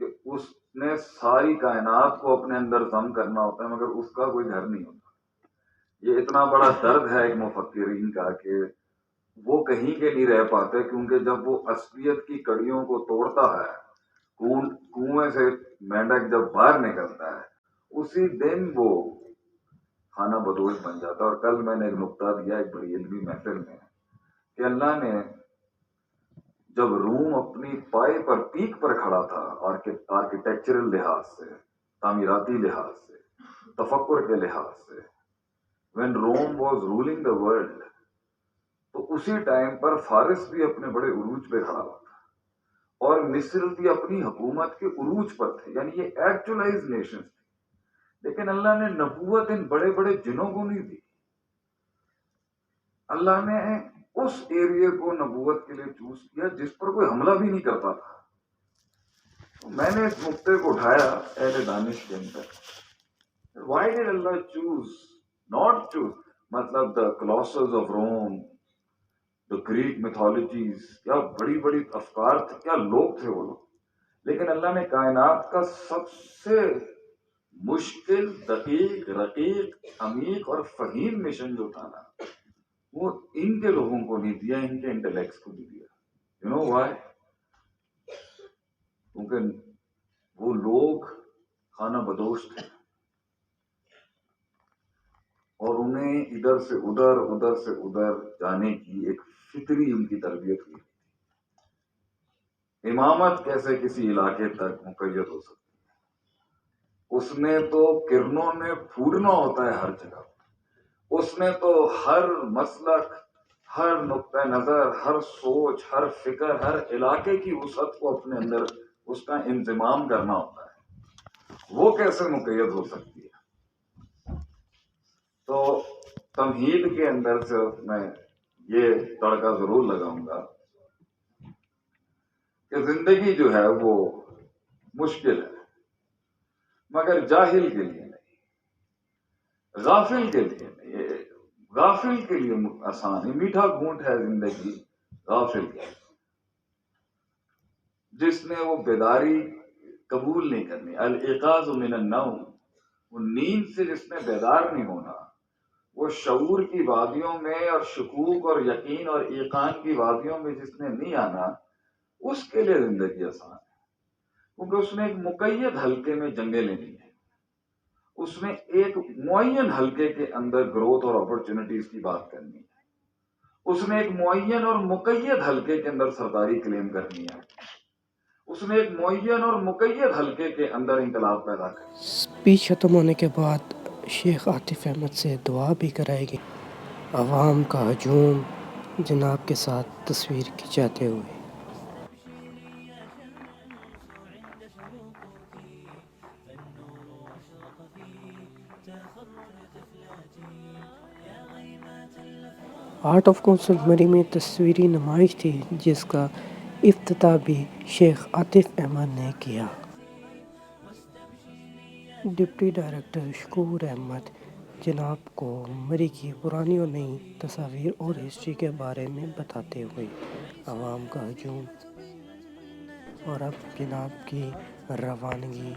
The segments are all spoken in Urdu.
کہ اس نے ساری کائنات کو اپنے اندر ضم کرنا ہوتا ہے، مگر اس کا کوئی گھر نہیں ہوتا۔ یہ اتنا بڑا درد ہے ایک مفکرین کا کہ وہ کہیں کے نہیں رہ پاتے، کیونکہ جب وہ عصبیت کی کڑیوں کو توڑتا ہے، کنویں سے مینڈک جب باہر نکلتا ہے، اسی دن وہ خانہ بدوش بن جاتا ہے۔ اور کل میں نے ایک نقطہ دیا ایک بڑی علمی محفل میں کہ اللہ نے جب روم اپنی پائے پر پیک پر کھڑا تھا آرکیٹیکچرل لحاظ سے، تعمیراتی لحاظ سے، تفکر کے لحاظ سے، when Rome was ruling the world، تو اسی ٹائم پر فارس بھی اپنے بڑے عروج پہ کھڑا ہوا تھا اور مصر بھی اپنی حکومت کے عروج پر تھے، یعنی یہ ایکچولائز نیشنز تھی۔ لیکن اللہ نے نبوت ان بڑے بڑے جنوں کو نہیں دی، اللہ نے اس ایریے کو نبوت کے لیے چوز کیا جس پر کوئی حملہ بھی نہیں کرتا تھا۔ تو میں نے اس نقطے کو اٹھایا اہل دانش کے اندر، وائی ڈیڈ اللہ ناٹ چوز، مطلب the کولوسس of room, the Greek میتھولوجیز، کیا بڑی بڑی افکار تھے، کیا لوگ تھے وہ لوگ، لیکن اللہ نے کائنات کا سب سے مشکل، دقیق، رقیق، عمیق اور فہیم مشن جو تھا نا، وہ ان کے لوگوں کو نہیں دیا، ان کے انٹلیکٹس کو نہیں دیا۔ You know why? کیونکہ وہ لوگ خانہ بدوش تھے اور انہیں ادھر سے ادھر، ادھر سے ادھر جانے کی ایک فطری ان کی تربیت ہوئی۔ امامت کیسے کسی علاقے تک مقید ہو سکتی ہے؟ اس نے تو کرنوں میں پھوٹنا ہوتا ہے ہر جگہ، اس نے تو ہر مسلک، ہر نقطہ نظر، ہر سوچ، ہر فکر، ہر علاقے کی وسعت کو اپنے اندر اس کا انضمام کرنا ہوتا ہے۔ وہ کیسے مقید ہو سکتی ہے؟ تو تمہید کے اندر صرف میں یہ تڑکا ضرور لگاؤں گا کہ زندگی جو ہے وہ مشکل ہے، مگر جاہل کے لیے نہیں، غافل کے لیے نہیں۔ غافل کے لیے آسان ہے، میٹھا گھونٹ ہے زندگی غافل کے، جس نے وہ بیداری قبول نہیں کرنی، الايقاظ من النوم، وہ نیند سے جس نے بیدار نہیں ہونا، وہ شعور کی وادیوں میں اور شکوک اور یقین اور ایقان کی وادیوں میں جس نے نہیں آنا، اس کے لیے زندگی آسان ہے، کیونکہ اس نے ایک مقید حلقے میں جنگیں لینی ہے، اس نے ایک معین حلقے کے اندر گروتھ اور اپرچونٹیز کی بات کرنی ہے، اس نے ایک معین اور مقید حلقے کے اندر سرداری کلیم کرنی ہے، اس نے ایک معین اور مقید حلقے کے اندر انقلاب پیدا کرنا۔ اسپیچ ختم ہونے کے بعد شیخ عاطف احمد سے دعا بھی کرائے گی۔ عوام کا ہجوم جناب کے ساتھ تصویر کھنچاتے ہوئے۔ آرٹ آف کونسل مری میں تصویری نمائش تھی جس کا افتتاح بھی شیخ عاطف احمد نے کیا۔ ڈپٹی ڈائریکٹر شکور احمد جناب کو مری کی پرانی اور نئی تصاویر اور ہسٹری کے بارے میں بتاتے ہوئے عوام کا ہجوم، اور اب جناب کی روانگی۔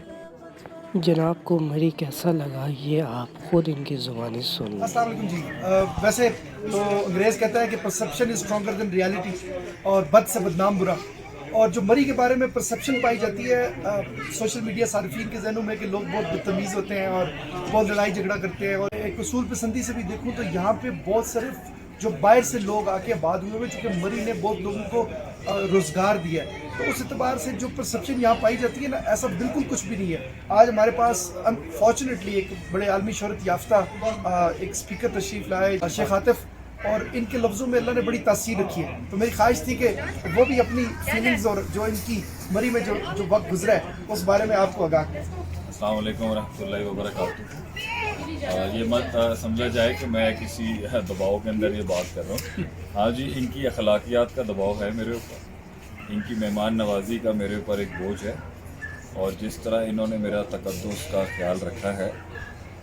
جناب کو مری کیسا لگا یہ آپ خود ان کی زبانی سن لیں۔ السلام علیکم جی۔ ویسے تو انگریز کہتا ہے کہ پرسیپشن از اسٹرانگر دین ریالٹی، اور بد سے بدنام برا، اور جو مری کے بارے میں پرسیپشن پائی جاتی ہے سوشل میڈیا صارفین کے ذہنوں میں کہ لوگ بہت بدتمیز ہوتے ہیں اور بہت لڑائی جھگڑا کرتے ہیں، اور ایک اصول پسندی سے بھی دیکھوں تو یہاں پہ بہت صرف جو باہر سے لوگ آ کے آباد ہوئے ہوئے، چونکہ مری نے بہت لوگوں کو روزگار دیا ہے، تو اس اعتبار سے جو پرسیپشن یہاں پائی جاتی ہے نا، ایسا بالکل کچھ بھی نہیں ہے۔ آج ہمارے پاس انفارچونیٹلی ایک بڑے عالمی شہرت یافتہ ایک اسپیکر تشریف لائے، شیخ عاطف، اور ان کے لفظوں میں اللہ نے بڑی تاثیر رکھی ہے، تو میری خواہش تھی کہ وہ بھی اپنی فیلنگز اور جو ان کی مری میں جو وقت گزرا ہے اس بارے میں آپ کو آگاہ کریں۔ السلام علیکم ورحمۃ اللہ وبرکاتہ۔ یہ مت سمجھا جائے کہ میں کسی دباؤ کے اندر یہ بات کر رہا ہوں۔ ہاں جی، ان کی اخلاقیات کا دباؤ ہے میرے اوپر، ان کی مہمان نوازی کا میرے اوپر ایک بوجھ ہے، اور جس طرح انہوں نے میرا تقدس کا خیال رکھا ہے،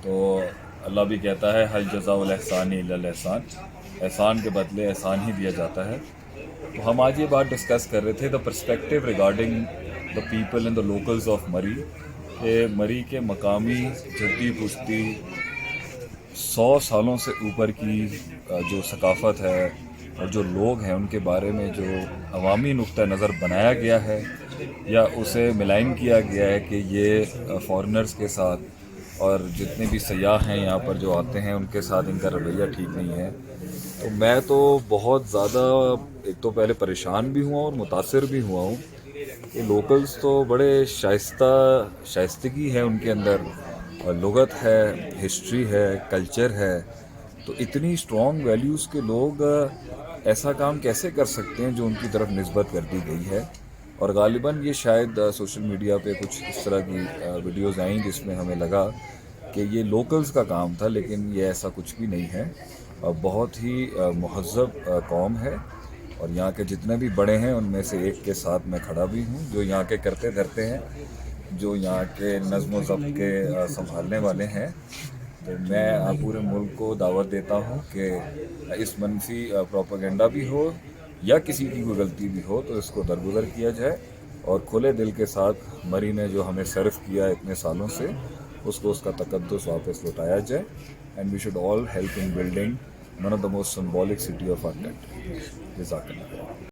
تو اللہ بھی کہتا ہے حل جزاء الاحسان الا الاحسان، احسان کے بدلے احسان ہی دیا جاتا ہے۔ تو ہم آج یہ بات ڈسکس کر رہے تھے the perspective regarding the people and the locals of Murree, کہ مری کے مقامی جدی پشتی 100 سالوں سے اوپر کی جو ثقافت ہے اور جو لوگ ہیں ان کے بارے میں جو عوامی نقطہ نظر بنایا گیا ہے یا اسے ملائن کیا گیا ہے کہ یہ فارنرز کے ساتھ اور جتنے بھی سیاح ہیں یہاں پر جو آتے ہیں ان کے ساتھ ان کا رویہ ٹھیک نہیں ہے، تو میں تو بہت زیادہ ایک تو پہلے پریشان بھی ہوا اور متاثر بھی ہوا ہوں کہ لوکلز تو بڑے شائستگی ہے ان کے اندر، اور لغت ہے، ہسٹری ہے، کلچر ہے، تو اتنی اسٹرانگ ویلیوز کے لوگ ایسا کام کیسے کر سکتے ہیں جو ان کی طرف نسبت کر دی گئی ہے۔ اور غالباً یہ شاید سوشل میڈیا پہ کچھ اس طرح کی ویڈیوز آئیں جس میں ہمیں لگا کہ یہ لوکلز کا کام تھا، لیکن یہ ایسا کچھ بھی نہیں ہے، بہت ہی مہذب قوم ہے، اور یہاں کے جتنے بھی بڑے ہیں ان میں سے ایک کے ساتھ میں کھڑا بھی ہوں، جو یہاں کے کرتے دھرتے ہیں، جو یہاں کے نظم و ضبط کے سنبھالنے والے ہیں۔ تو میں پورے ملک کو دعوت دیتا ہوں کہ اس منفی پروپیگنڈا بھی ہو یا کسی کی کوئی غلطی بھی ہو تو اس کو درگزر کیا جائے، اور کھلے دل کے ساتھ مری نے جو ہمیں سرو کیا اتنے سالوں سے اس کو اس کا تقدس واپس لوٹایا جائے، and we should all help in building one of the most symbolic city of our country. جزاک اللہ۔